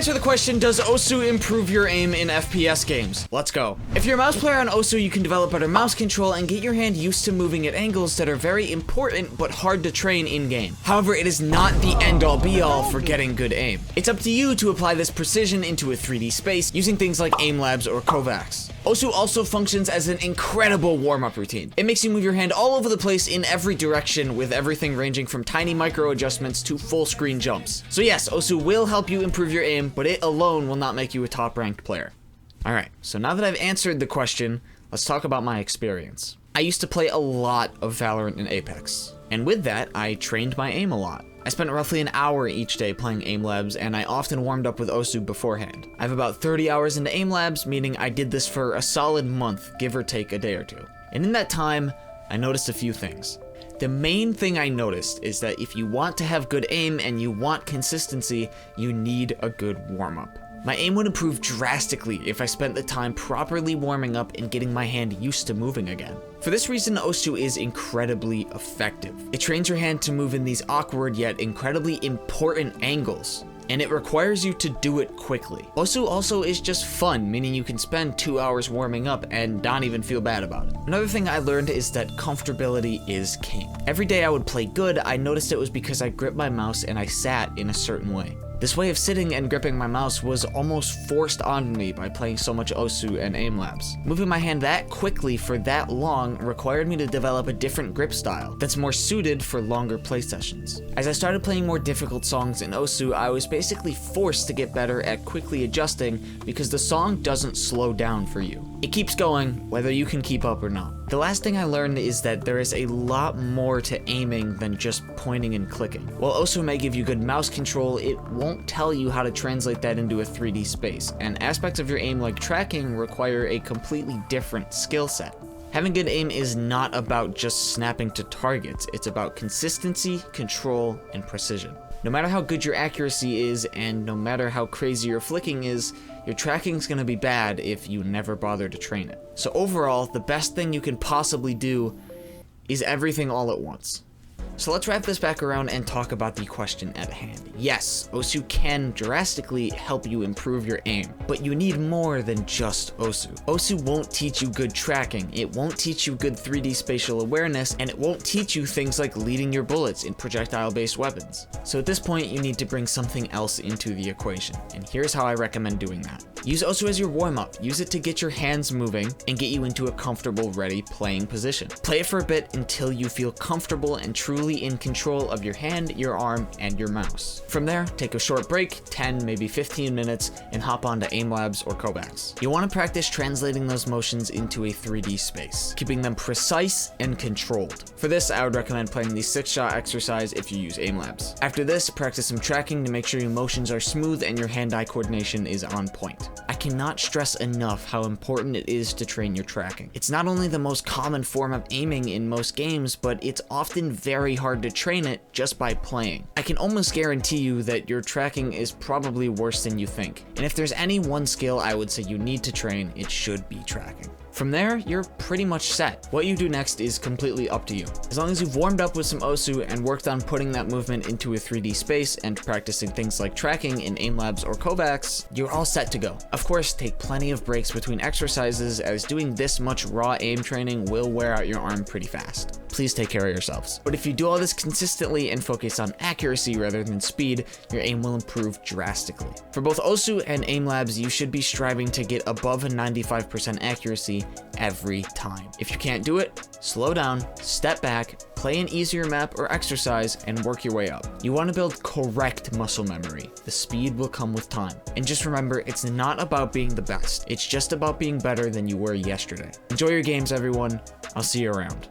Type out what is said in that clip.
answer the question, does OSU improve your aim in FPS games? Let's go. If you're a mouse player on OSU, you can develop better mouse control and get your hand used to moving at angles that are very important but hard to train in-game. However, it is not the end-all be-all for getting good aim. It's up to you to apply this precision into a 3D space using things like aim labs or Kovacs. OSU also functions as an incredible warm-up routine. It makes you move your hand all over the place in every direction, with everything ranging from tiny micro adjustments to full screen jumps. So yes, OSU will help you improve your aim, but it alone will not make you a top-ranked player. Alright, so now that I've answered the question, let's talk about my experience. I used to play a lot of Valorant and Apex, and with that, I trained my aim a lot. I spent roughly an hour each day playing aim labs, and I often warmed up with OSU beforehand. I have about 30 hours into aim labs, meaning I did this for a solid month, give or take a day or two. And in that time, I noticed a few things. The main thing I noticed is that if you want to have good aim and you want consistency, you need a good warm-up. My aim would improve drastically if I spent the time properly warming up and getting my hand used to moving again. For this reason, OSU is incredibly effective. It trains your hand to move in these awkward yet incredibly important angles, and it requires you to do it quickly. OSU also is just fun, meaning you can spend 2 hours warming up and not even feel bad about it. Another thing I learned is that comfortability is king. Every day I would play good, I noticed it was because I gripped my mouse and I sat in a certain way. This way of sitting and gripping my mouse was almost forced on me by playing so much OSU and aim labs. Moving my hand that quickly for that long required me to develop a different grip style that's more suited for longer play sessions. As I started playing more difficult songs in OSU, I was basically forced to get better at quickly adjusting because the song doesn't slow down for you. It keeps going whether you can keep up or not. The last thing I learned is that there is a lot more to aiming than just pointing and clicking. While OSU may give you good mouse control, it won't tell you how to translate that into a 3D space, and aspects of your aim like tracking require a completely different skill set. Having good aim is not about just snapping to targets, it's about consistency, control, and precision. No matter how good your accuracy is, and no matter how crazy your flicking is, your tracking's gonna be bad if you never bother to train it. So overall, the best thing you can possibly do is everything all at once. So let's wrap this back around and talk about the question at hand. Yes, OSU can drastically help you improve your aim, but you need more than just OSU. OSU won't teach you good tracking, it won't teach you good 3D spatial awareness, and it won't teach you things like leading your bullets in projectile-based weapons. So at this point, you need to bring something else into the equation, and here's how I recommend doing that. Use OSU as your warm-up. Use it to get your hands moving and get you into a comfortable, ready playing position. Play it for a bit until you feel comfortable and truly in control of your hand, your arm, and your mouse. From there, take a short break, 10, maybe 15 minutes, and hop onto aim labs or Kovacs. You want to practice translating those motions into a 3D space, keeping them precise and controlled. For this, I would recommend playing the 6-shot exercise if you use aim labs. After this, practice some tracking to make sure your motions are smooth and your hand-eye coordination is on point. I cannot stress enough how important it is to train your tracking. It's not only the most common form of aiming in most games, but it's often very hard to train it just by playing. I can almost guarantee you that your tracking is probably worse than you think. And if there's any one skill I would say you need to train, it should be tracking. From there, you're pretty much set. What you do next is completely up to you. As long as you've warmed up with some OSU and worked on putting that movement into a 3D space and practicing things like tracking in aim labs or Kovacs, you're all set to go. Of course, take plenty of breaks between exercises, as doing this much raw aim training will wear out your arm pretty fast. Please take care of yourselves. But if you do all this consistently and focus on accuracy rather than speed, your aim will improve drastically. For both OSU and aim labs, you should be striving to get above a 95% accuracy every time. If you can't do it, slow down, step back, play an easier map or exercise, and work your way up. You want to build correct muscle memory. The speed will come with time. And just remember, it's not about being the best. It's just about being better than you were yesterday. Enjoy your games, everyone. I'll see you around.